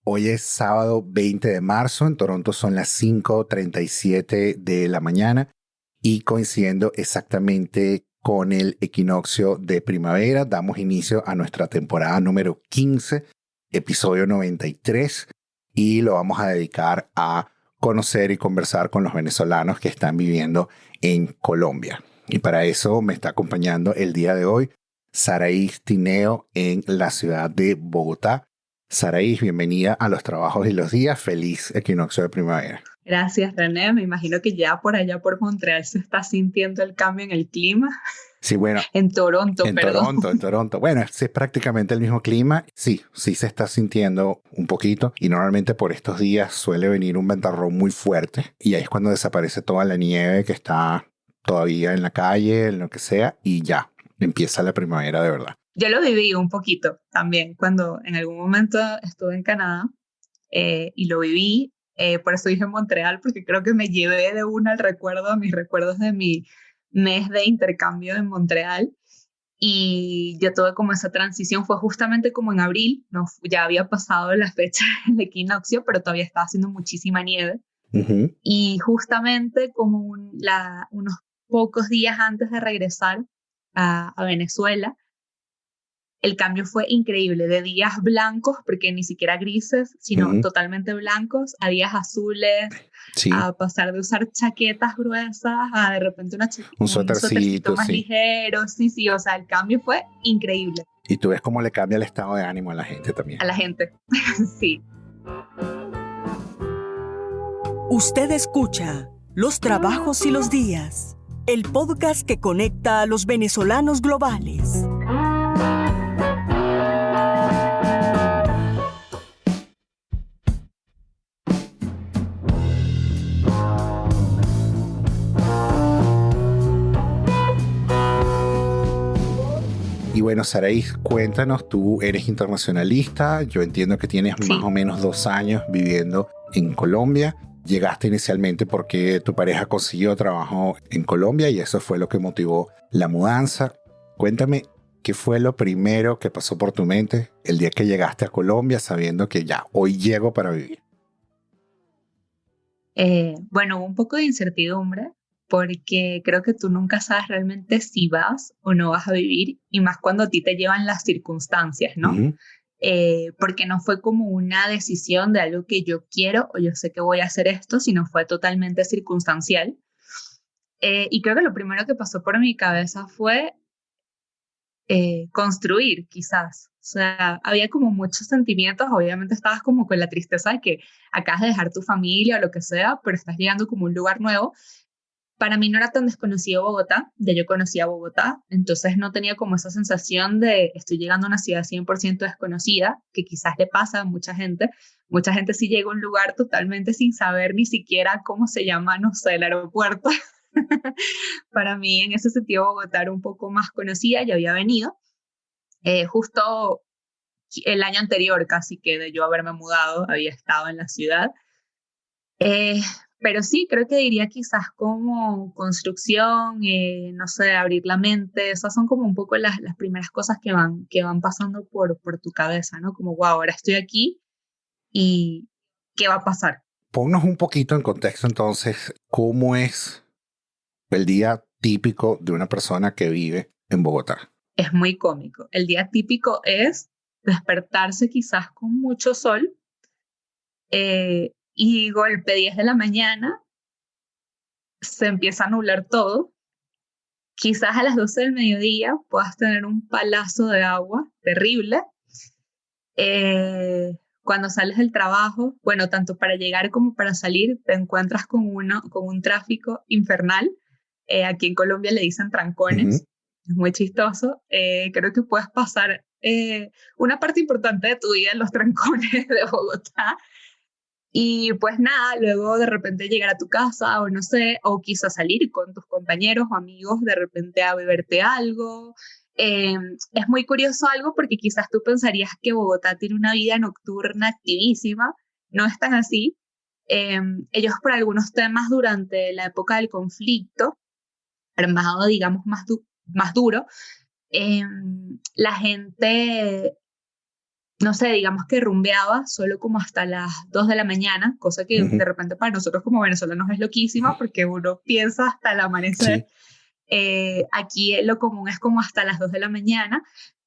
Hoy es sábado 20 de marzo, en Toronto son las 5:37 de la mañana y coincidiendo exactamente con el equinoccio de primavera, damos inicio a nuestra temporada número 15, episodio 93, y lo vamos a dedicar a conocer y conversar con los venezolanos que están viviendo en Colombia. Y para eso me está acompañando el día de hoy Saraí Tineo en la ciudad de Bogotá. Saraí, bienvenida a Los Trabajos y los Días. Feliz equinoccio de primavera. Gracias, René. Me imagino que ya por allá por Montreal se está sintiendo el cambio en el clima. Sí, bueno. En Toronto, perdón. En Toronto. Bueno, es prácticamente el mismo clima. Sí se está sintiendo un poquito. Y normalmente por estos días suele venir un ventarrón muy fuerte. Y ahí es cuando desaparece toda la nieve que está todavía en la calle, en lo que sea. Y ya, empieza la primavera de verdad. Yo lo viví un poquito también cuando en algún momento estuve en Canadá y lo viví. Por eso dije Montreal, porque creo que me llevé de una al recuerdo, a mis recuerdos de mi mes de intercambio en Montreal. Y yo tuve como esa transición, fue justamente como en abril, no, ya había pasado la fecha del equinoccio, pero todavía estaba haciendo muchísima nieve. Uh-huh. Y justamente como unos pocos días antes de regresar a Venezuela, el cambio fue increíble, de días blancos, porque ni siquiera grises, sino totalmente blancos, a días azules, sí. a pasar de usar chaquetas gruesas a de repente un suétercito más sí. ligero. Sí, o sea, el cambio fue increíble. Y tú ves cómo le cambia el estado de ánimo a la gente también. A la gente, sí. Usted escucha Los Trabajos y los Días, el podcast que conecta a los venezolanos globales. Y bueno, Saraí, cuéntanos, tú eres internacionalista, yo entiendo que tienes más o menos 2 años viviendo en Colombia. Llegaste inicialmente porque tu pareja consiguió trabajo en Colombia y eso fue lo que motivó la mudanza. Cuéntame, ¿qué fue lo primero que pasó por tu mente el día que llegaste a Colombia sabiendo que ya, hoy llego para vivir? Bueno, un poco de incertidumbre, porque creo que tú nunca sabes realmente si vas o no vas a vivir, y más cuando a ti te llevan las circunstancias, ¿no? Uh-huh. Porque no fue como una decisión de algo que yo quiero o yo sé que voy a hacer esto, sino fue totalmente circunstancial. Y creo que lo primero que pasó por mi cabeza fue construir, quizás. O sea, había como muchos sentimientos, obviamente estabas como con la tristeza de que acabas de dejar tu familia o lo que sea, pero estás llegando como a un lugar nuevo. Para mí no era tan desconocido Bogotá, ya yo conocía Bogotá, entonces no tenía como esa sensación de estoy llegando a una ciudad 100% desconocida, que quizás le pasa a mucha gente sí llega a un lugar totalmente sin saber ni siquiera cómo se llama, no sé, el aeropuerto. Para mí en ese sentido Bogotá era un poco más conocida, ya había venido, justo el año anterior casi que de yo haberme mudado, había estado en la ciudad. Eh, pero sí, creo que diría quizás como construcción, no sé, abrir la mente, esas son como un poco las primeras cosas que van pasando por tu cabeza, ¿no? Como, wow, ahora estoy aquí y ¿qué va a pasar? Ponnos un poquito en contexto entonces, ¿cómo es el día típico de una persona que vive en Bogotá? Es muy cómico. El día típico es despertarse quizás con mucho sol y golpe 10 de la mañana se empieza a nublar todo. Quizás a las 12 del mediodía puedas tener un palazo de agua terrible. Cuando sales del trabajo, bueno, tanto para llegar como para salir, te encuentras con un tráfico infernal. Aquí en Colombia le dicen trancones. Uh-huh. Es muy chistoso. Creo que puedes pasar una parte importante de tu vida en los trancones de Bogotá. Y pues nada, luego de repente llegar a tu casa o no sé, o quizás salir con tus compañeros o amigos de repente a beberte algo. Es muy curioso algo porque quizás tú pensarías que Bogotá tiene una vida nocturna activísima, no es tan así. Ellos por algunos temas durante la época del conflicto armado, digamos, más duro, la gente no sé, digamos que rumbeaba solo como hasta las 2 de la mañana, cosa que Ujú. de repente para nosotros como venezolanos es loquísima porque uno piensa hasta el amanecer. Sí. Aquí lo común es como hasta las 2 de la mañana,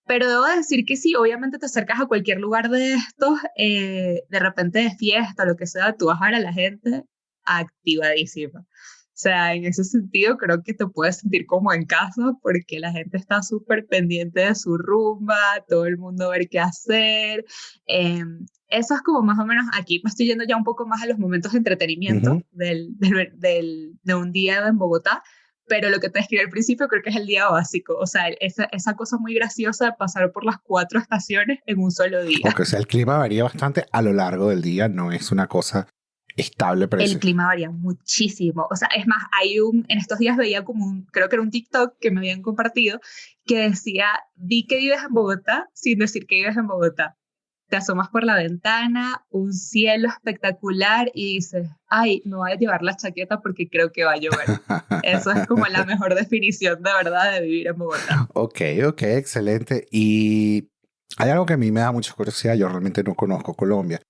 pero debo decir que sí, obviamente te acercas a cualquier lugar de estos, de repente de fiesta, lo que sea, tú vas a ver a la gente activadísima. O sea, en ese sentido creo que te puedes sentir como en casa porque la gente está súper pendiente de su rumba, todo el mundo a ver qué hacer. Eh, Eso es como más o menos, aquí me estoy yendo ya un poco más a los momentos de Ujú. entretenimiento de un día en Bogotá, pero lo que te describí al principio creo que es el día básico, o sea, esa cosa muy graciosa de pasar por las 4 estaciones en un solo día. Ok, o sea, el clima varía bastante a lo largo del día, no es una cosa estable, El precisa. clima varía muchísimo, o sea, es más, en estos días veía como creo que era un TikTok que me habían compartido, que decía, vi que vives en Bogotá sin decir que vives en Bogotá. Te asomas por la ventana, un cielo espectacular y dices, ay, me voy a llevar la chaqueta porque creo que va a llover. Eso es como la mejor definición de verdad de vivir en Bogotá. Ok, ok, excelente. Y hay algo que a mí me da mucha curiosidad. Yo realmente no conozco Colombia,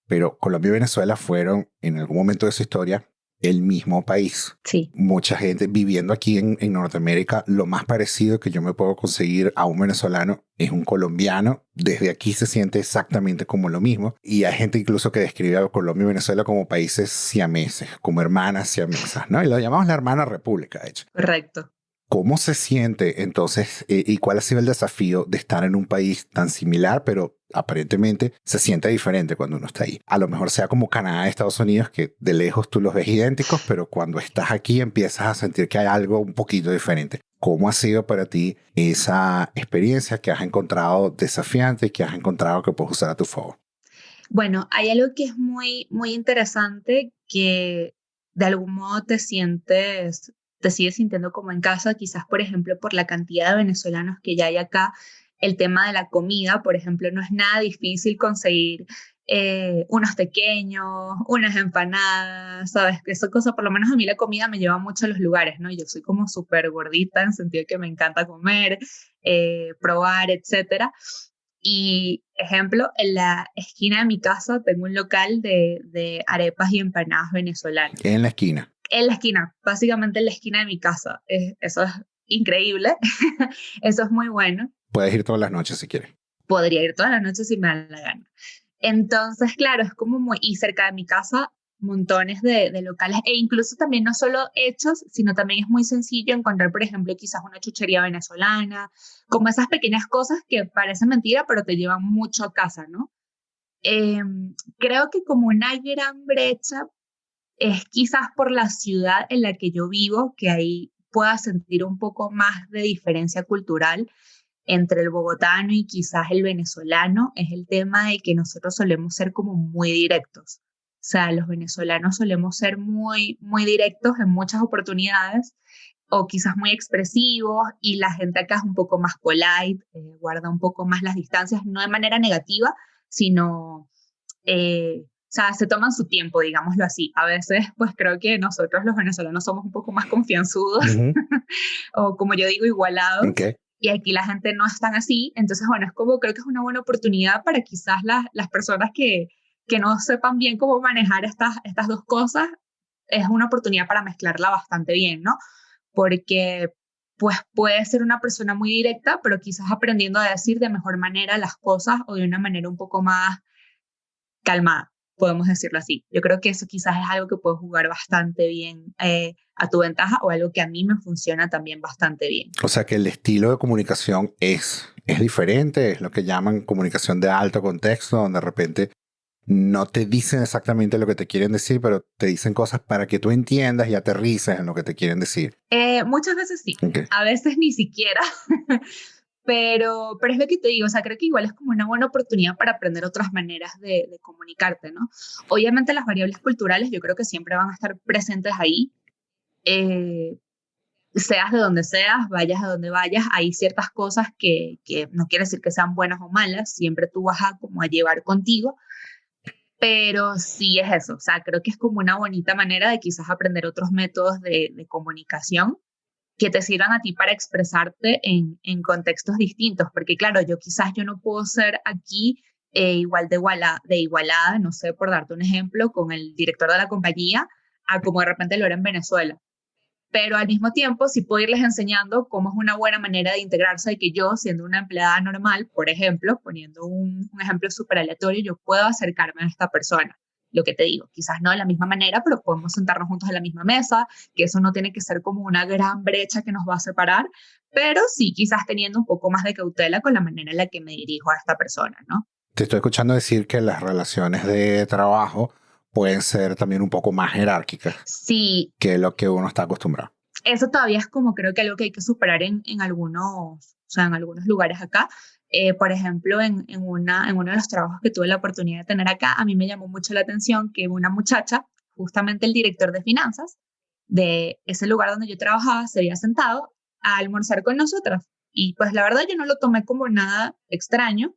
pero Colombia y Venezuela fueron en algún momento de su historia el mismo país. Sí, Mucha gente viviendo aquí en Norteamérica, lo más parecido que yo me puedo conseguir a un venezolano es un colombiano. Desde aquí se siente exactamente como lo mismo. Y hay gente incluso que describe a Colombia y Venezuela como países siameses, como hermanas siamesas, ¿no? Y lo llamamos la hermana república, de hecho. correcto. ¿Cómo se siente entonces y cuál ha sido el desafío de estar en un país tan similar, pero aparentemente se siente diferente cuando uno está ahí? A lo mejor sea como Canadá y Estados Unidos, que de lejos tú los ves idénticos, pero cuando estás aquí empiezas a sentir que hay algo un poquito diferente. ¿Cómo ha sido para ti esa experiencia que has encontrado desafiante y que has encontrado que puedes usar a tu favor? Bueno, hay algo que es muy, muy interesante que de algún modo te sigues sintiendo como en casa, quizás por ejemplo por la cantidad de venezolanos que ya hay acá, el tema de la comida, por ejemplo, no es nada difícil conseguir unos pequeños, unas empanadas, ¿sabes? Que esa cosa, por lo menos a mí la comida me lleva mucho a los lugares, ¿no? Yo soy como súper gordita en sentido de que me encanta comer, probar, etcétera. Y, ejemplo, en la esquina de mi casa tengo un local de arepas y empanadas venezolanas. En la esquina. En la esquina, básicamente en la esquina de mi casa. Eso es increíble. Eso es muy bueno. Puedes ir todas las noches si quieres. Podría ir todas las noches si me da la gana. Entonces, claro, es como muy, y cerca de mi casa, montones de locales, e incluso también no solo hechos, sino también es muy sencillo encontrar, por ejemplo, quizás una chuchería venezolana, como esas pequeñas cosas que parecen mentira, pero te llevan mucho a casa, ¿no? Eh, Creo que como una gran brecha es quizás por la ciudad en la que yo vivo, que ahí pueda sentir un poco más de diferencia cultural entre el bogotano y quizás el venezolano, es el tema de que nosotros solemos ser como muy directos. O sea, los venezolanos solemos ser muy, muy directos en muchas oportunidades o quizás muy expresivos y la gente acá es un poco más polite, guarda un poco más las distancias, no de manera negativa, sino, o sea, se toman su tiempo, digámoslo así. A veces, pues creo que nosotros los venezolanos somos un poco más confianzudos Ujú. o como yo digo, igualados. Ok. Y aquí la gente no es tan así. Entonces, bueno, es como creo que es una buena oportunidad para quizás las personas que no sepan bien cómo manejar estas dos cosas, es una oportunidad para mezclarla bastante bien, ¿no? Porque pues puede ser una persona muy directa, pero quizás aprendiendo a decir de mejor manera las cosas o de una manera un poco más calmada, podemos decirlo así. Yo creo que eso quizás es algo que puede jugar bastante bien a tu ventaja o algo que a mí me funciona también bastante bien. O sea que el estilo de comunicación es diferente, es lo que llaman comunicación de alto contexto, donde de repente no te dicen exactamente lo que te quieren decir, pero te dicen cosas para que tú entiendas y aterrices en lo que te quieren decir. Muchas veces sí, Okay. a veces ni siquiera, pero es lo que te digo, o sea, creo que igual es como una buena oportunidad para aprender otras maneras de comunicarte, ¿no? Obviamente las variables culturales yo creo que siempre van a estar presentes ahí, eh, seas de donde seas, vayas a donde vayas, hay ciertas cosas que no quiere decir que sean buenas o malas, siempre tú vas a como a llevar contigo, pero sí es eso, o sea, creo que es como una bonita manera de quizás aprender otros métodos de comunicación que te sirvan a ti para expresarte en contextos distintos, porque claro, yo quizás yo no puedo ser aquí igual de igualada, no sé, por darte un ejemplo, con el director de la compañía, a como de repente lo era en Venezuela. Pero al mismo tiempo sí puedo irles enseñando cómo es una buena manera de integrarse, y que yo, siendo una empleada normal, por ejemplo, poniendo un ejemplo súper aleatorio, yo puedo acercarme a esta persona. Lo que te digo, quizás no de la misma manera, pero podemos sentarnos juntos en la misma mesa, que eso no tiene que ser como una gran brecha que nos va a separar, pero sí quizás teniendo un poco más de cautela con la manera en la que me dirijo a esta persona, ¿no? Te estoy escuchando decir que las relaciones de trabajo pueden ser también un poco más jerárquicas Sí, que lo que uno está acostumbrado. eso todavía es como creo que algo que hay que superar en algunos, o sea, en algunos lugares acá. Por ejemplo, en uno de los trabajos que tuve la oportunidad de tener acá, a mí me llamó mucho la atención que una muchacha, justamente el director de finanzas de ese lugar donde yo trabajaba, se había sentado a almorzar con nosotras. Y pues la verdad yo no lo tomé como nada extraño.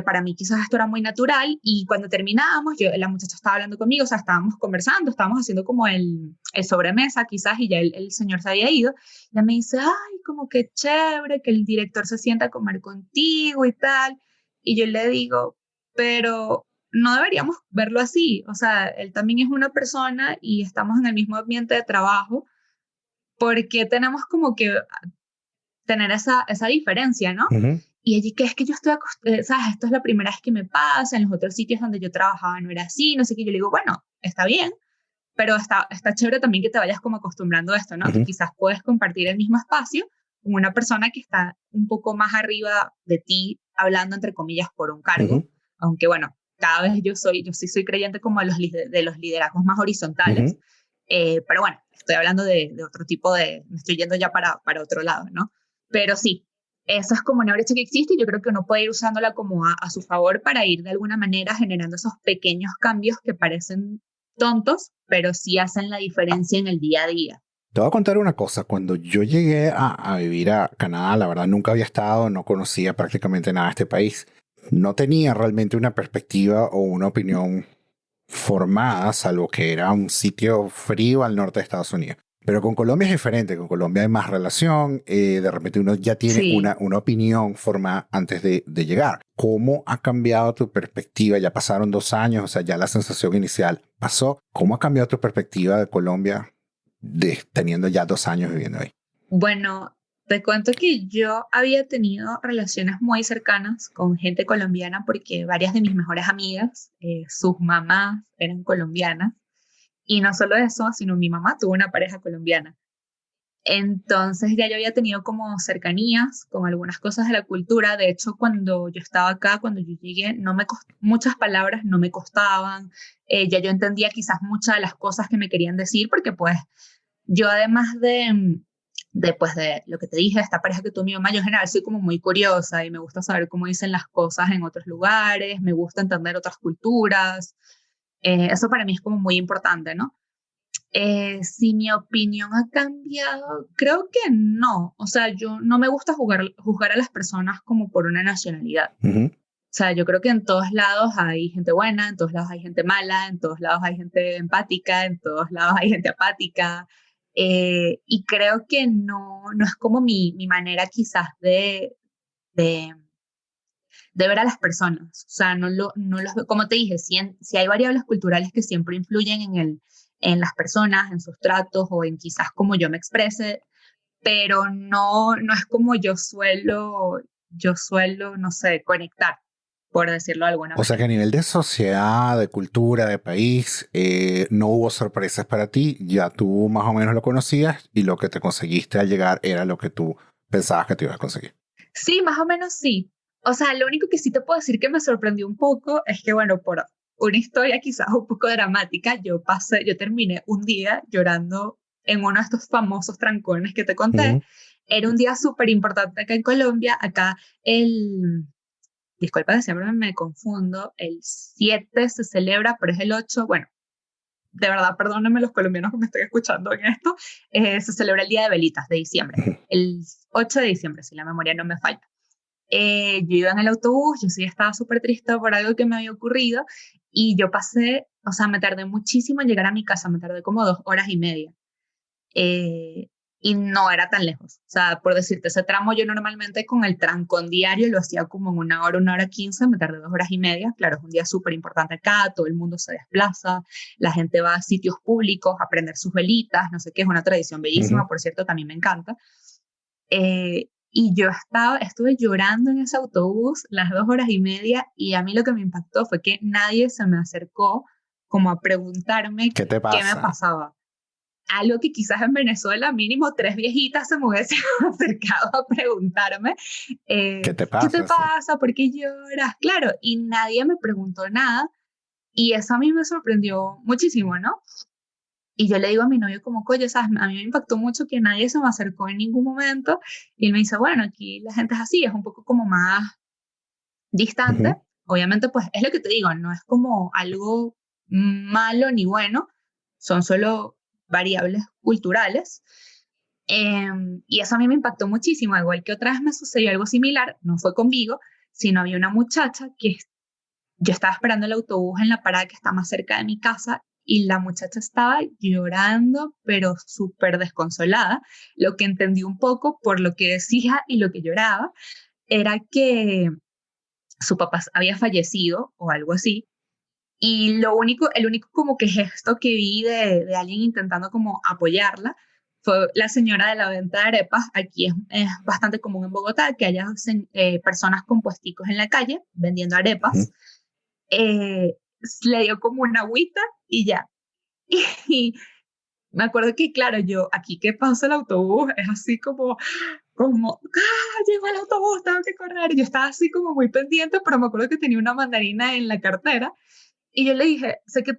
Para mí quizás esto era muy natural, y cuando terminábamos, la muchacha estaba hablando conmigo, o sea, estábamos conversando, estábamos haciendo como el sobremesa quizás, y ya el señor se había ido. Ya me dice, ay, como que chévere que el director se sienta a comer contigo y tal. Y yo le digo, pero no deberíamos verlo así, o sea, él también es una persona y estamos en el mismo ambiente de trabajo, porque tenemos como que tener esa diferencia, ¿no? Ujú. Y allí que es que yo estoy acostumbrada, ¿sabes? Esto es la primera vez que me pasa, en los otros sitios donde yo trabajaba no era así, no sé qué. Yo le digo, bueno, está bien, pero está chévere también que te vayas como acostumbrando a esto, ¿no? Que Ujú. quizás puedes compartir el mismo espacio con una persona que está un poco más arriba de ti, hablando entre comillas por un cargo, Ujú. aunque bueno, cada vez yo sí soy creyente como de los liderazgos más horizontales, Ujú. pero bueno, estoy hablando de otro tipo me estoy yendo ya para otro lado, ¿no? Pero sí, eso es como una brecha que existe, y yo creo que uno puede ir usándola como a su favor para ir de alguna manera generando esos pequeños cambios que parecen tontos, pero sí hacen la diferencia en el día a día. Te voy a contar una cosa. Cuando yo llegué a vivir a Canadá, la verdad nunca había estado, no conocía prácticamente nada de este país. No tenía realmente una perspectiva o una opinión formada, salvo que era un sitio frío al norte de Estados Unidos. Pero con Colombia es diferente, con Colombia hay más relación, de repente uno ya tiene Sí. una opinión formada antes de llegar. ¿Cómo ha cambiado tu perspectiva? Ya pasaron 2 años, o sea, ya la sensación inicial pasó. ¿Cómo ha cambiado tu perspectiva de Colombia teniendo ya 2 años viviendo ahí? Bueno, te cuento que yo había tenido relaciones muy cercanas con gente colombiana, porque varias de mis mejores amigas, sus mamás eran colombianas, y no solo eso, sino mi mamá tuvo una pareja colombiana. Entonces ya yo había tenido como cercanías con algunas cosas de la cultura. De hecho, cuando yo estaba acá, cuando yo llegué, muchas palabras no me costaban. Ya yo entendía quizás muchas de las cosas que me querían decir, porque pues yo además pues de lo que te dije, esta pareja que tuvo mi mamá, yo en general soy como muy curiosa y me gusta saber cómo dicen las cosas en otros lugares, me gusta entender otras culturas. Eso para mí es como muy importante, ¿no? Si mi opinión ha cambiado, creo que no. O sea, yo no me gusta juzgar a las personas como por una nacionalidad. Ujú. O sea, yo creo que en todos lados hay gente buena, en todos lados hay gente mala, en todos lados hay gente empática, en todos lados hay gente apática. Y creo que no es como mi manera quizás de, de ver a las personas. O sea, no los veo, como te dije, si hay variables culturales que siempre influyen en las personas, en sus tratos o en quizás cómo yo me exprese, pero no es como yo suelo, no sé, conectar, por decirlo de alguna O sea que a manera. nivel de sociedad, de cultura, de país, no hubo sorpresas para ti. Ya tú más o menos lo conocías y lo que te conseguiste al llegar era lo que tú pensabas que te ibas a conseguir. Sí, más o menos sí. O sea, lo único que sí te puedo decir que me sorprendió un poco es que, bueno, por una historia quizás un poco dramática, yo terminé un día llorando en uno de estos famosos trancones que te conté. Ujú. Era un día súper importante acá en Colombia. Acá disculpa que siempre me confundo, el 7 se celebra, pero es el 8. Bueno, de verdad, perdónenme los colombianos que me estoy escuchando en esto. Se celebra el Día de Velitas de diciembre, el 8 de diciembre, si la memoria no me falla. Yo iba en el autobús, yo sí estaba súper triste por algo que me había ocurrido, y yo o sea, me tardé muchísimo en llegar a mi casa, me tardé como 2 horas y media. Eh, y no era tan lejos. O sea, por decirte, ese tramo yo normalmente con el trancón diario lo hacía como en 1 hora 15, me tardé 2 horas y media. Claro, es un día súper importante acá, todo el mundo se desplaza, la gente va a sitios públicos a prender sus velitas, no sé qué, es una tradición bellísima, Ujú. por cierto, también me encanta. Y yo estuve llorando en ese autobús las 2 horas y media y a mí lo que me impactó fue que nadie se me acercó como a preguntarme ¿Qué te qué me pasa? pasaba. Algo que quizás en Venezuela mínimo 3 viejitas se me hubiesen acercado a preguntarme, ¿Qué te ¿qué te pasa? Sí. pasa? ¿Por qué lloras? Claro, y nadie me preguntó nada y eso a mí me sorprendió muchísimo, ¿no? Y yo le digo a mi novio como, coño, ¿sabes? A mí me impactó mucho que nadie se me acercó en ningún momento. Y él me dice, bueno, aquí la gente es así, es un poco como más distante. Ujú. Obviamente, pues es lo que te digo, no es como algo malo ni bueno, son solo variables culturales. Y eso a mí me impactó muchísimo, igual que otra vez me sucedió algo similar, no fue conmigo, sino había una muchacha que yo estaba esperando el autobús en la parada que está más cerca de mi casa y la muchacha estaba llorando, pero súper desconsolada. Lo que entendí un poco por lo que decía y lo que lloraba era que su papá había fallecido o algo así. Y el único como que gesto que vi de alguien intentando como apoyarla fue la señora de la venta de arepas. Aquí es bastante común en Bogotá que haya personas con puesticos en la calle vendiendo Ujú. arepas. eh, Le dio como una agüita y ya. Y me acuerdo que, claro, yo aquí que pasa el autobús, es así como, llegó el autobús, tengo que correr. Y yo estaba así como muy pendiente, pero me acuerdo que tenía una mandarina en la cartera. Y yo le dije, sé que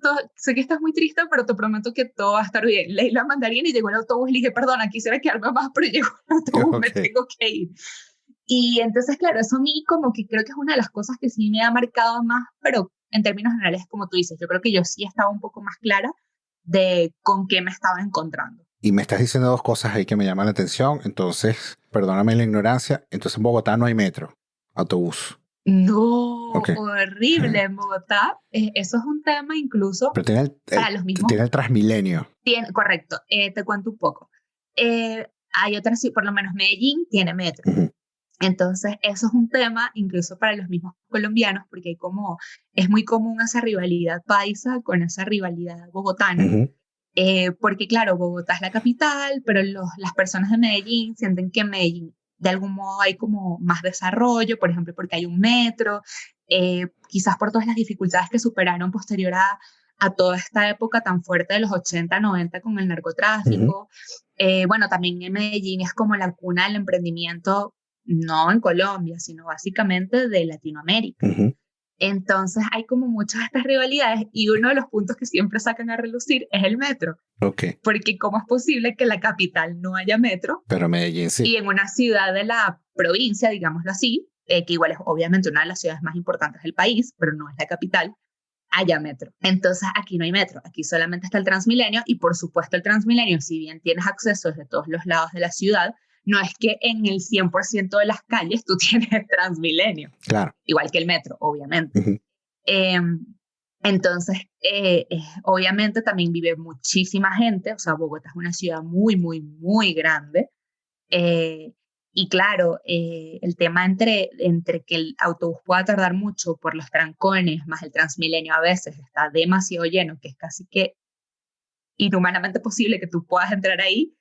estás muy triste, pero te prometo que todo va a estar bien. Leí la mandarina y llegó el autobús y le dije, perdona, quisiera quedarme más, pero llegó el autobús, me Ok. tengo que ir. Y entonces, claro, eso a mí como que creo que es una de las cosas que sí me ha marcado más, pero en términos generales, como tú dices, yo creo que yo sí estaba un poco más clara de con qué me estaba encontrando. Y me estás diciendo dos cosas ahí que me llaman la atención. Entonces, perdóname la ignorancia. Entonces en Bogotá no hay metro, autobús. No, Ok. horrible en Bogotá. Eso es un tema incluso Pero tiene para los mismos. tiene el Transmilenio. Correcto, te cuento un poco. Hay otras, sí, por lo menos Medellín tiene metro. Ujú. Entonces, eso es un tema incluso para los mismos colombianos, porque es muy común esa rivalidad paisa con esa rivalidad bogotana, Ujú. porque claro, Bogotá es la capital, pero las personas de Medellín sienten que en Medellín de algún modo hay como más desarrollo, por ejemplo, porque hay un metro, quizás por todas las dificultades que superaron posterior a toda esta época tan fuerte de los 80, 90 con el Ujú. narcotráfico. Bueno, también en Medellín es como la cuna del emprendimiento, no en Colombia, sino básicamente de Latinoamérica. Ujú. Entonces hay como muchas de estas rivalidades y uno de los puntos que siempre sacan a relucir es el metro, Ok. porque ¿cómo es posible que en la capital no haya metro Pero Medellín sí. y en una ciudad de la provincia, digámoslo así, que igual es obviamente una de las ciudades más importantes del país, pero no es la capital, haya metro? Entonces aquí no hay metro, aquí solamente está el Transmilenio y por supuesto el Transmilenio, si bien tienes acceso desde todos los lados de la ciudad, no es que en el 100% de las calles tú tienes Transmilenio, Claro. igual que el metro, obviamente. Ujú. Eh, entonces, obviamente también vive muchísima gente, o sea, Bogotá es una ciudad muy, muy, muy grande. eh, y claro, el tema entre que el autobús pueda tardar mucho por los trancones, más el Transmilenio a veces está demasiado lleno, que es casi que inhumanamente posible que tú puedas entrar ahí.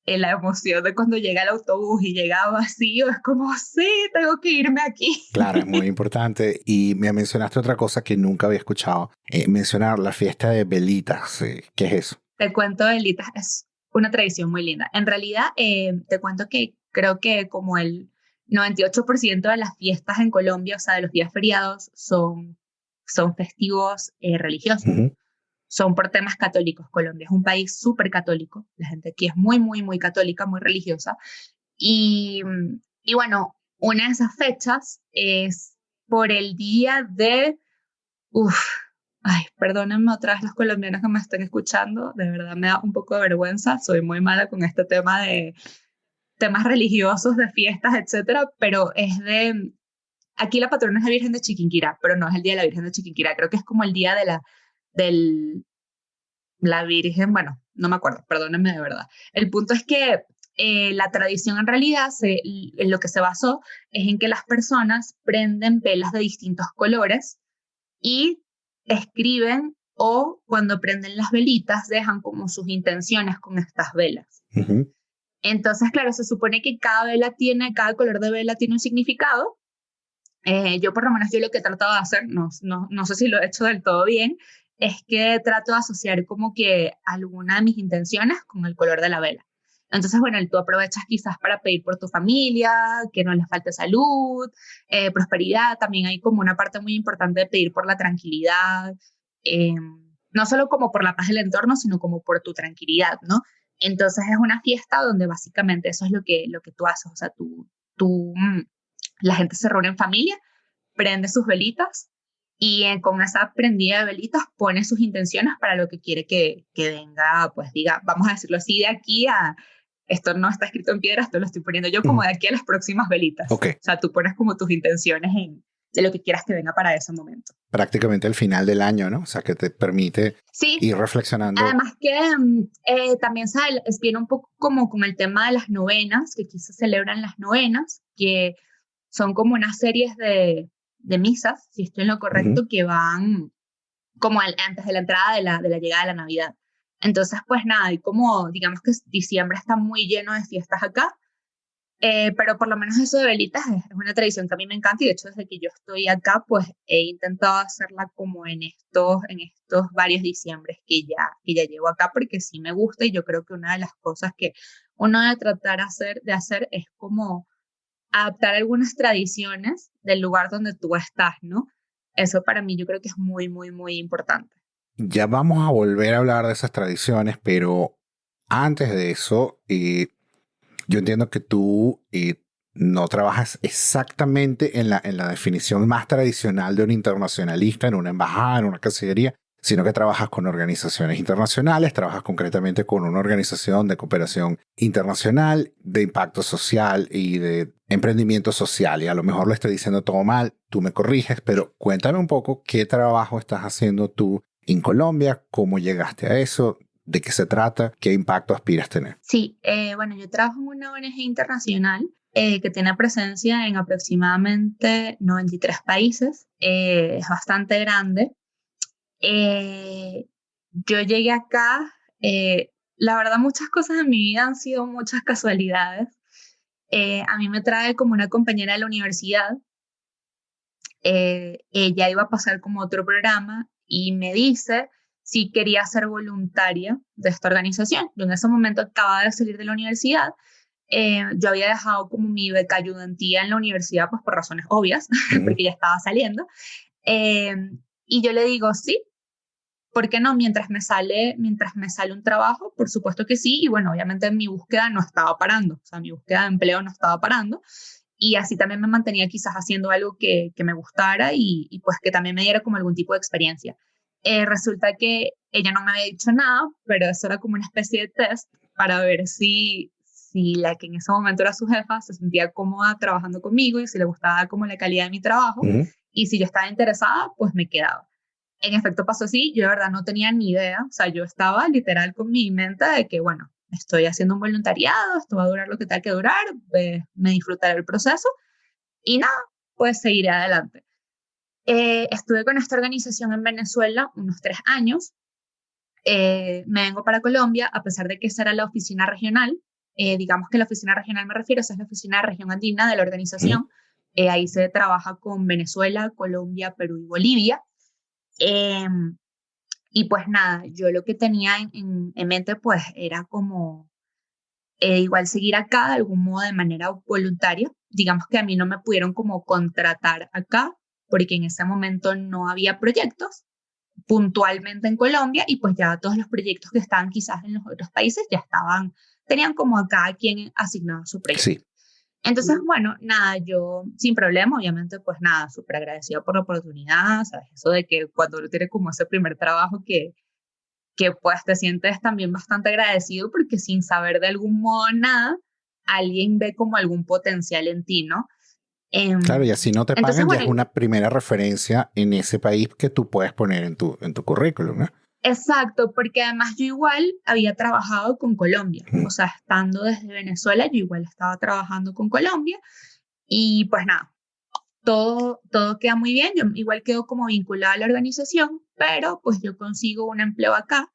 La emoción de cuando llega el autobús y llega vacío es como, sí, tengo que irme aquí. Claro, es muy importante. Y me mencionaste otra cosa que nunca había escuchado. Mencionar la fiesta de velitas. ¿Qué es eso? Te cuento, Elitas, es una tradición muy linda. En realidad, te cuento que creo que como el 98% de las fiestas en Colombia, o sea, de los días feriados, son festivos religiosos. Ujú. Son por temas católicos. Colombia es un país súper católico. La gente aquí es muy, muy, muy católica, muy religiosa. Y bueno, una de esas fechas es por el día de... Uf, ay, perdónenme otra vez los colombianos que me estén escuchando, de verdad me da un poco de vergüenza, soy muy mala con este tema de temas religiosos, de fiestas, etcétera, pero aquí la patrona es la Virgen de Chiquinquirá, pero no es el día de la Virgen de Chiquinquirá, creo que es como el día de la Virgen, bueno, no me acuerdo, perdónenme de verdad. El punto es que la tradición en realidad, en lo que se basó, es en que las personas prenden velas de distintos colores y escriben, o cuando prenden las velitas dejan como sus intenciones con estas velas. Ujú. Entonces, claro, se supone que cada color de vela tiene un significado. Yo por lo menos yo lo que he tratado de hacer, no sé si lo he hecho del todo bien, es que trato de asociar como que alguna de mis intenciones con el color de la vela. Entonces, bueno, tú aprovechas quizás para pedir por tu familia, que no les falte salud, prosperidad. También hay como una parte muy importante de pedir por la tranquilidad, eh, no solo como por la paz del entorno, sino como por tu tranquilidad, ¿no? Entonces es una fiesta donde básicamente eso es lo que tú haces, o sea, la gente se reúne en familia, prende sus velitas y con esa prendida de velitas pone sus intenciones para lo que quiere que venga, pues diga, vamos a decirlo así, de aquí a, esto no está escrito en piedra, esto lo estoy poniendo yo como de aquí a las próximas velitas. Ok. O sea, tú pones como tus intenciones de lo que quieras que venga para ese momento. Prácticamente el final del año, ¿no? O sea, que te permite Sí, ir reflexionando. además que también viene un poco como con el tema de las novenas, que aquí se celebran las novenas, que son como unas series de misas, si estoy en lo correcto, Ujú. que van como antes de la entrada de la llegada de la Navidad. Entonces, pues nada, y como digamos que diciembre está muy lleno de fiestas acá, pero por lo menos eso de velitas es una tradición que a mí me encanta, y de hecho desde que yo estoy acá, pues he intentado hacerla como en estos varios diciembres que ya llevo acá, porque sí me gusta, y yo creo que una de las cosas que uno debe tratar de hacer es como adaptar algunas tradiciones del lugar donde tú estás, ¿no? Eso para mí yo creo que es muy, muy, muy importante. Ya vamos a volver a hablar de esas tradiciones, pero antes de eso, yo entiendo que tú no trabajas exactamente en la definición más tradicional de un internacionalista, en una embajada, en una cancillería, sino que trabajas con organizaciones internacionales, trabajas concretamente con una organización de cooperación internacional, de impacto social y de emprendimiento social. Y a lo mejor lo estoy diciendo todo mal, tú me corriges, pero cuéntame un poco qué trabajo estás haciendo tú en Colombia, cómo llegaste a eso, de qué se trata, qué impacto aspiras a tener. Sí, bueno, yo trabajo en una ONG internacional que tiene presencia en aproximadamente 93 países. Es bastante grande. Yo llegué acá, la verdad muchas cosas en mi vida han sido muchas casualidades. A mí me trae como una compañera de la universidad. Ella iba a pasar como otro programa y me dice si quería ser voluntaria de esta organización. Yo en ese momento acababa de salir de la universidad. Yo había dejado como mi beca ayudantía en la universidad, pues por razones obvias, Ujú. porque ya estaba saliendo. Eh, y yo le digo, sí, ¿por qué no? Mientras me sale un trabajo, por supuesto que sí. Y bueno, obviamente mi búsqueda no estaba parando, o sea, mi búsqueda de empleo no estaba parando. Y así también me mantenía quizás haciendo algo que me gustara y pues que también me diera como algún tipo de experiencia. Resulta que ella no me había dicho nada, pero eso era como una especie de test para ver si la que en ese momento era su jefa se sentía cómoda trabajando conmigo y si le gustaba como la calidad de mi trabajo. Ujú. Y si yo estaba interesada, pues me quedaba. En efecto pasó así, yo de verdad no tenía ni idea, o sea, yo estaba literal con mi mente de que, bueno, estoy haciendo un voluntariado, esto va a durar lo que tenga que durar, me disfrutaré el proceso y nada, pues seguiré adelante. Estuve con esta organización en Venezuela unos 3 años, me vengo para Colombia, a pesar de que esa era la oficina regional. Digamos que la oficina regional me refiero, esa es la oficina de región andina de la Ujú. organización. Ahí se trabaja con Venezuela, Colombia, Perú y Bolivia. Eh, y pues nada, yo lo que tenía en mente pues era como igual seguir acá de algún modo de manera voluntaria. Digamos que a mí no me pudieron como contratar acá porque en ese momento no había proyectos puntualmente en Colombia, y pues ya todos los proyectos que estaban quizás en los otros países ya tenían como a cada quien asignado su proyecto. Sí. Entonces, bueno, nada, yo sin problema, obviamente, pues nada, súper agradecida por la oportunidad, ¿sabes? Eso de que cuando uno tiene como ese primer trabajo que pues te sientes también bastante agradecido porque sin saber de algún modo nada, alguien ve como algún potencial en ti, ¿no? Claro, y así no te Entonces, pagan, ya bueno, es una primera referencia en ese país que tú puedes poner en tu currículum, ¿no? Exacto, porque además yo igual había trabajado con Colombia, o sea, estando desde Venezuela, yo igual estaba trabajando con Colombia y pues nada, todo queda muy bien, yo igual quedo como vinculada a la organización, pero pues yo consigo un empleo acá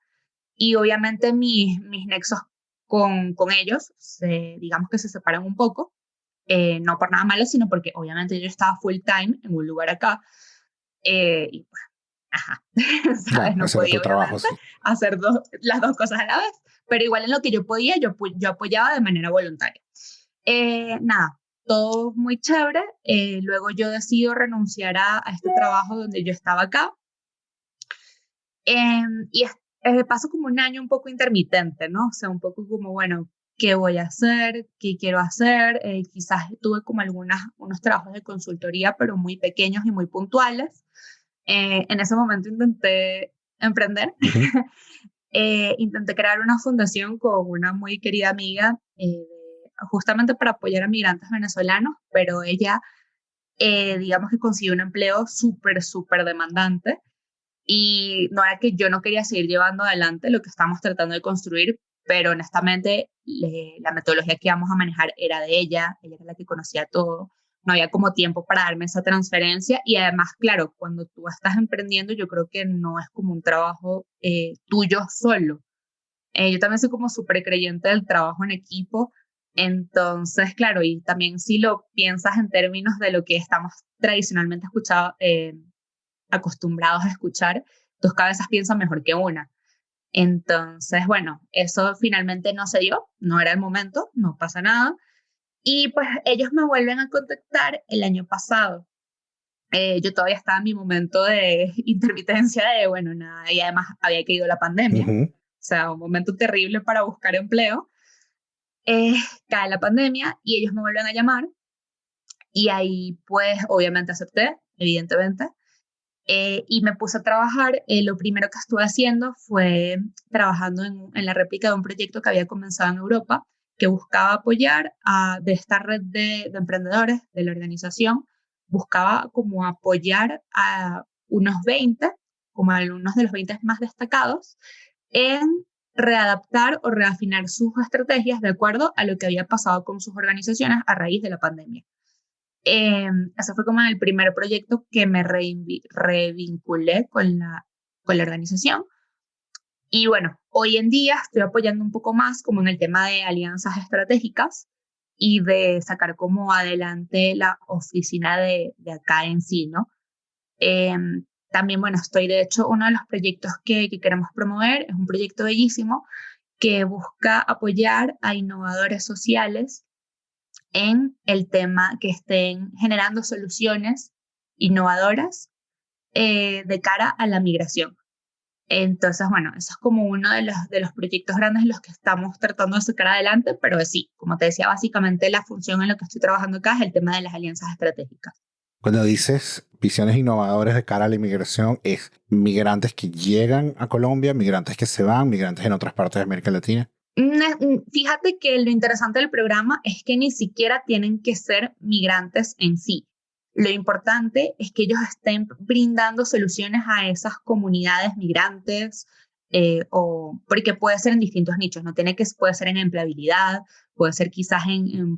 y obviamente mis nexos con ellos, digamos que se separan un poco, no por nada malo, sino porque obviamente yo estaba full time en un lugar acá y pues, ajá, ¿sabes? Claro, No ese era podía tu trabajo, obviamente sí. hacer las dos cosas a la vez, pero igual en lo que yo podía, yo apoyaba de manera voluntaria. Nada, todo muy chévere. Luego yo decido renunciar a este trabajo donde yo estaba acá. Y paso como un año un poco intermitente, ¿no? O sea, un poco como, bueno, ¿qué voy a hacer? ¿Qué quiero hacer? Quizás tuve como unos trabajos de consultoría, pero muy pequeños y muy puntuales. En ese momento intenté emprender. Ujú. Intenté crear una fundación con una muy querida amiga, justamente para apoyar a migrantes venezolanos, pero ella, digamos que consiguió un empleo súper demandante y no era que yo no quería seguir llevando adelante lo que estábamos tratando de construir, pero honestamente la metodología que íbamos a manejar era de ella era la que conocía todo, no había como tiempo para darme esa transferencia y además, claro, cuando tú estás emprendiendo yo creo que no es como un trabajo tuyo solo. Yo también soy como súper creyente del trabajo en equipo, entonces, claro, y también si lo piensas en términos de lo que estamos tradicionalmente acostumbrados a escuchar, dos cabezas piensan mejor que una. Entonces, bueno, eso finalmente no se dio, no era el momento, no pasa nada. Y pues ellos me vuelven a contactar el año pasado. Yo todavía estaba en mi momento de intermitencia de, bueno, nada, y además había caído la pandemia, o Ujú. sea, un momento terrible para buscar empleo. Eh, Cae la pandemia y ellos me vuelven a llamar y ahí pues obviamente acepté, evidentemente. Y me puse a trabajar. Lo primero que estuve haciendo fue trabajando en la réplica de un proyecto que había comenzado en Europa, que buscaba apoyar de esta red de emprendedores de la organización, buscaba como apoyar a unos 20, como a algunos de los 20 más destacados, en readaptar o reafinar sus estrategias de acuerdo a lo que había pasado con sus organizaciones a raíz de la pandemia. Ese fue como el primer proyecto que me revinculé con la organización. Y bueno, hoy en día estoy apoyando un poco más como en el tema de alianzas estratégicas y de sacar como adelante la oficina de acá en sí, ¿no? También, bueno, estoy de hecho, uno de los proyectos que queremos promover es un proyecto bellísimo que busca apoyar a innovadores sociales en el tema que estén generando soluciones innovadoras de cara a la migración. Entonces, bueno, eso es como uno de los proyectos grandes en los que estamos tratando de sacar adelante, pero sí, como te decía, básicamente la función en la que estoy trabajando acá es el tema de las alianzas estratégicas. Cuando dices visiones innovadoras de cara a la inmigración, ¿es migrantes que llegan a Colombia, migrantes que se van, migrantes en otras partes de América Latina? Fíjate que lo interesante del programa es que ni siquiera tienen que ser migrantes en sí. Lo importante es que ellos estén brindando soluciones a esas comunidades migrantes, o porque puede ser en distintos nichos, no tiene que puede ser en empleabilidad, puede ser quizás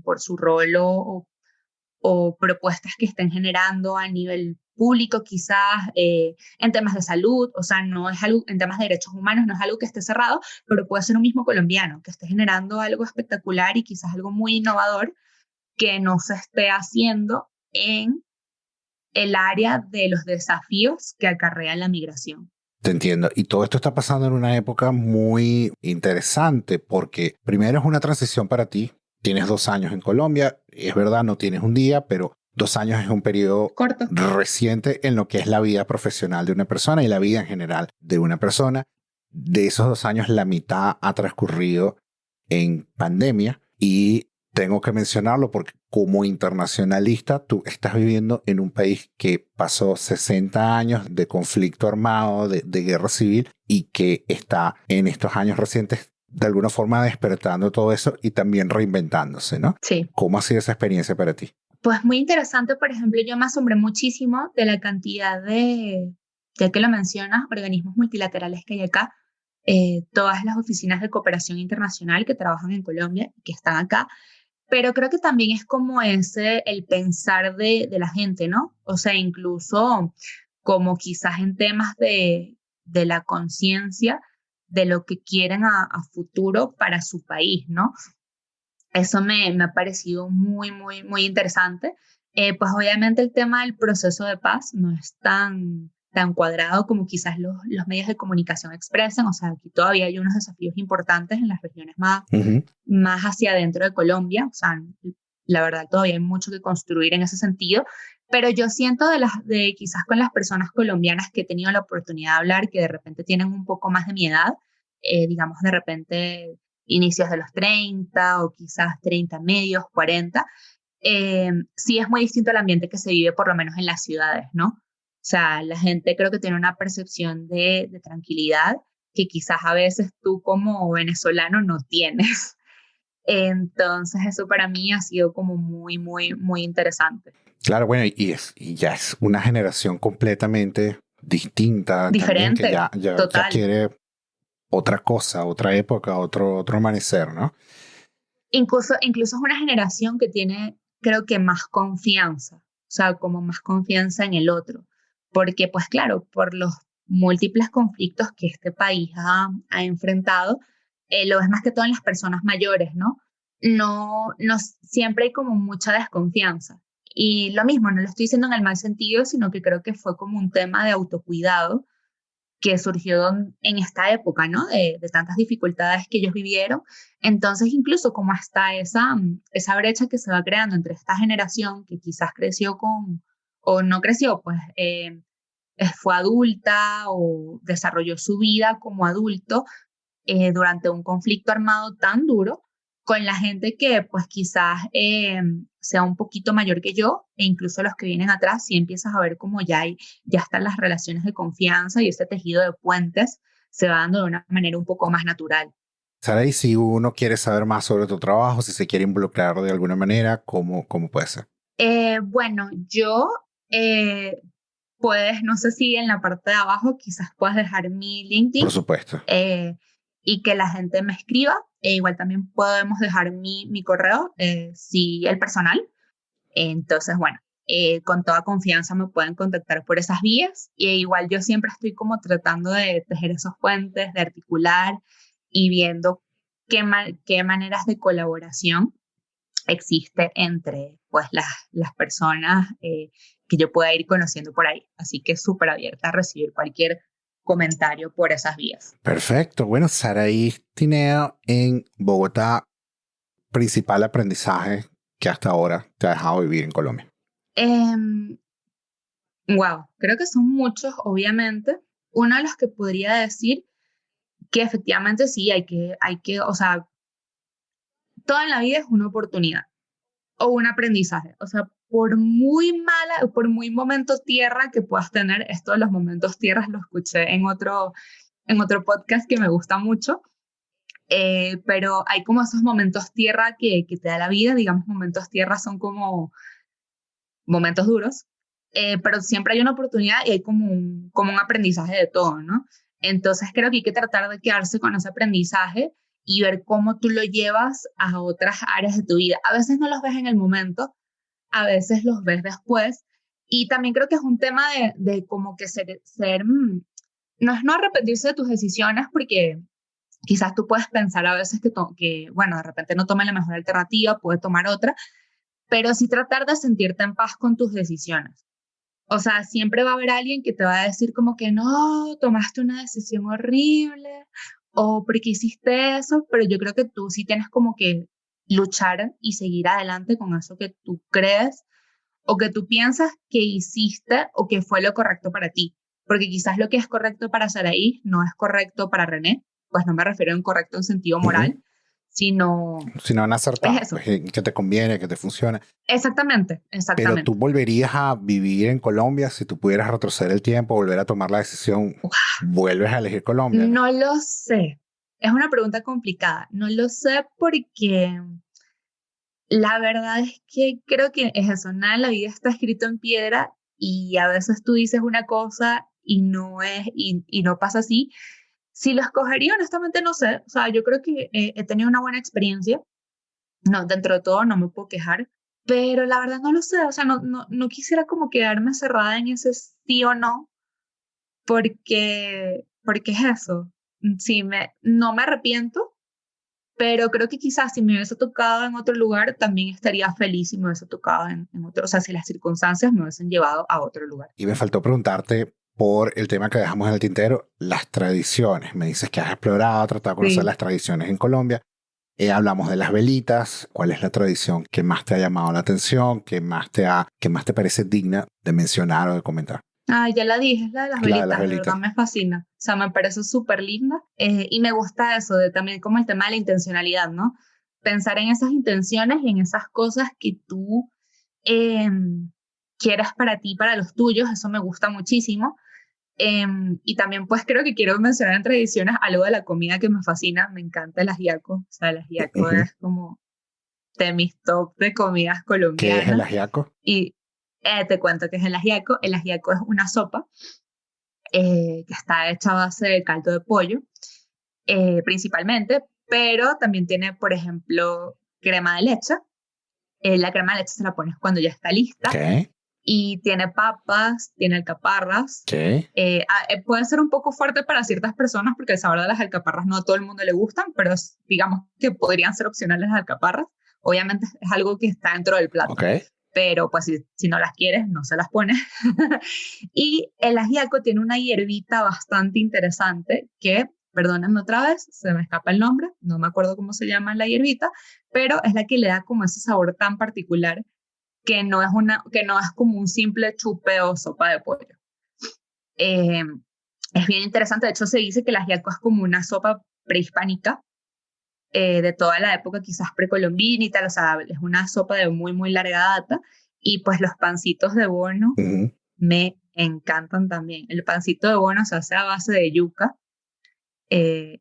por su rol o propuestas que estén generando a nivel público, quizás en temas de salud, o sea, no es algo, en temas de derechos humanos, no es algo que esté cerrado, pero puede ser un mismo colombiano que esté generando algo espectacular y quizás algo muy innovador que no se esté haciendo en el área de los desafíos que acarrea la migración. Te entiendo. Y todo esto está pasando en una época muy interesante porque primero es una transición para ti. Tienes 2 años en Colombia. Es verdad, no tienes un día, pero 2 años es un periodo Corto. reciente en lo que es la vida profesional de una persona y la vida en general de una persona. De esos 2 años, la mitad ha transcurrido en pandemia y tengo que mencionarlo porque como internacionalista tú estás viviendo en un país que pasó 60 años de conflicto armado, de guerra civil y que está en estos años recientes de alguna forma despertando todo eso y también reinventándose, ¿no? Sí. ¿Cómo ha sido esa experiencia para ti? Pues muy interesante, por ejemplo, yo me asombré muchísimo de la cantidad ya que lo mencionas, organismos multilaterales que hay acá, todas las oficinas de cooperación internacional que trabajan en Colombia y que están acá, pero creo que también es como el pensar de la gente, ¿no? O sea, incluso como quizás en temas de la conciencia de lo que quieren a futuro para su país, ¿no? Eso me ha parecido muy, muy, muy interesante. Pues obviamente el tema del proceso de paz no es tan cuadrado como quizás los medios de comunicación expresan. O sea, aquí todavía hay unos desafíos importantes en las regiones Ujú. más hacia adentro de Colombia. O sea, la verdad todavía hay mucho que construir en ese sentido. Pero yo siento de quizás con las personas colombianas que he tenido la oportunidad de hablar, que de repente tienen un poco más de mi edad, digamos de repente inicios de los 30 o quizás 30 medios, 40, sí es muy distinto el ambiente que se vive por lo menos en las ciudades, ¿no? O sea, la gente creo que tiene una percepción de tranquilidad que quizás a veces tú como venezolano no tienes. Entonces eso para mí ha sido como muy, muy, muy interesante. Claro, bueno, y ya es una generación completamente distinta también que Diferente, ya total. quiere otra cosa, otra época, otro amanecer, ¿no? Incluso es una generación que tiene, creo que más confianza, o sea, como más confianza en el otro, porque pues claro, por los múltiples conflictos que este país ha enfrentado, lo ves más que todo en las personas mayores, ¿no? No siempre hay como mucha desconfianza. Y lo mismo, no lo estoy diciendo en el mal sentido, sino que creo que fue como un tema de autocuidado que surgió en esta época, ¿no? De tantas dificultades que ellos vivieron. Entonces, incluso como hasta esa brecha que se va creando entre esta generación que quizás creció o no creció, pues fue adulta o desarrolló su vida como adulto durante un conflicto armado tan duro con la gente que pues quizás sea un poquito mayor que yo e incluso los que vienen atrás, si empiezas a ver como ya están las relaciones de confianza y ese tejido de puentes se va dando de una manera un poco más natural. Sara, y si uno quiere saber más sobre tu trabajo, si se quiere involucrar de alguna manera, ¿cómo puede ser? Bueno, yo puedes, no sé si en la parte de abajo quizás puedas dejar mi Por LinkedIn supuesto. y que la gente me escriba. Igual también podemos dejar mi correo, si el personal. Entonces, bueno, con toda confianza me pueden contactar por esas vías. Y igual yo siempre estoy como tratando de tejer esos puentes, de articular y viendo qué maneras de colaboración existe entre pues las personas que yo pueda ir conociendo por ahí. Así que súper abierta a recibir cualquier comentario por esas vías. Perfecto. Bueno, Saraí Tineo en Bogotá, principal aprendizaje que hasta ahora te ha dejado vivir en Colombia. Wow, creo que son muchos, obviamente. Uno de los que podría decir que efectivamente sí, o sea, todo en la vida es una oportunidad o un aprendizaje. O sea, por muy mala, por muy momento tierra que puedas tener, esto de los momentos tierras lo escuché en otro podcast que me gusta mucho, pero hay como esos momentos tierra que te da la vida, digamos, momentos tierra son como momentos duros, pero siempre hay una oportunidad y hay como un aprendizaje de todo, ¿no? Entonces creo que hay que tratar de quedarse con ese aprendizaje y ver cómo tú lo llevas a otras áreas de tu vida. A veces no los ves en el momento, a veces los ves después. Y también creo que es un tema de como que no es no arrepentirse de tus decisiones, porque quizás tú puedes pensar a veces que bueno, de repente no tome la mejor alternativa, puede tomar otra, pero sí tratar de sentirte en paz con tus decisiones. O sea, siempre va a haber alguien que te va a decir como que no, tomaste una decisión horrible o porque hiciste eso, pero yo creo que tú sí tienes como que luchar y seguir adelante con eso que tú crees o que tú piensas que hiciste o que fue lo correcto para ti. Porque quizás lo que es correcto para Saraí no es correcto para René, pues no me refiero a incorrecto en sentido moral, Ujú. sino Si no han es acertado, pues eso. que te conviene, que te funciona. Exactamente, Pero tú exactamente. volverías a vivir en Colombia si tú pudieras retroceder el tiempo, volver a tomar la decisión, vuelves a elegir Colombia, ¿no? No lo sé. Es una pregunta complicada. No lo sé porque la verdad es que creo que es eso. Nada en la vida está escrito en piedra y a veces tú dices una cosa y no pasa así. Si lo escogería, honestamente no sé. O sea, yo creo que he tenido una buena experiencia. No, dentro de todo no me puedo quejar, pero la verdad no lo sé. O sea, no quisiera como quedarme cerrada en ese sí o no, porque es eso. No me arrepiento, pero creo que quizás si me hubiese tocado en otro lugar, también estaría feliz si me hubiese tocado en otro. O sea, si las circunstancias me hubiesen llevado a otro lugar. Y me faltó preguntarte por el tema que dejamos en el tintero, las tradiciones. Me dices que has explorado, tratado de conocer Sí. las tradiciones en Colombia. Hablamos de las velitas. ¿Cuál es la tradición que más te ha llamado la atención, que más te parece digna de mencionar o de comentar? Ah, ya la dije, es la de las La de velitas, las de velitas. verdad me fascina. O sea, me parece súper linda y me gusta eso, de también como el tema de la intencionalidad, ¿no? Pensar en esas intenciones y en esas cosas que tú quieras para ti, para los tuyos, eso me gusta muchísimo. Y también pues creo que quiero mencionar en tradiciones algo de la comida que me fascina, me encanta el ajiaco, o sea, el ajiaco Ujú. es como de mis top de comidas ¿Qué es el colombianas. ajiaco? Y te cuento que es el ajiaco. El ajiaco es una sopa que está hecha a base de caldo de pollo, principalmente, pero también tiene, por ejemplo, crema de leche. La crema de leche se la pones cuando ya está lista ¿Qué? y tiene papas, tiene alcaparras. ¿Qué? Puede ser un poco fuerte para ciertas personas porque el sabor de las alcaparras no a todo el mundo le gustan, pero digamos que podrían ser opcionales las alcaparras. Obviamente es algo que está dentro del plato. Ok. Pero pues si no las quieres, no se las pones. Y el ajiaco tiene una hierbita bastante interesante que, perdónenme otra vez, se me escapa el nombre, no me acuerdo cómo se llama la hierbita, pero es la que le da como ese sabor tan particular que no es como un simple chupe o sopa de pollo. Es bien interesante, de hecho se dice que el ajiaco es como una sopa prehispánica, de toda la época quizás precolombina y tal, o sea, es una sopa de muy, muy larga data, y pues los pancitos de bono Ujú. me encantan también. El pancito de bono se hace a base de yuca y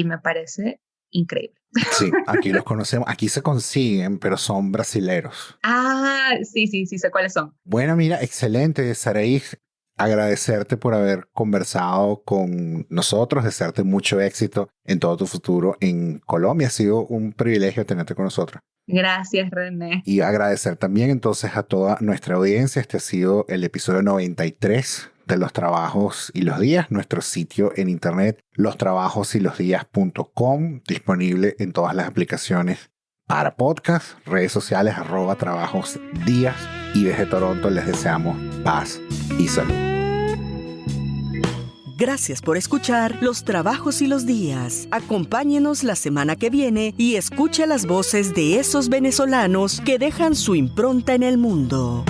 me parece increíble. Sí, aquí los conocemos, aquí se consiguen, pero son brasileros. Ah, sí, sé cuáles son. Bueno, mira, excelente, Saraí. Agradecerte por haber conversado con nosotros, desearte mucho éxito en todo tu futuro en Colombia. Ha sido un privilegio tenerte con nosotros. Gracias, René. Y agradecer también entonces a toda nuestra audiencia. Este ha sido el episodio 93 de Los Trabajos y los Días, nuestro sitio en internet, lostrabajosylosldias.com, disponible en todas las aplicaciones para podcast, redes sociales, @trabajosdías, y desde Toronto les deseamos paz y salud. Gracias por escuchar Los Trabajos y los Días. Acompáñenos la semana que viene y escucha las voces de esos venezolanos que dejan su impronta en el mundo.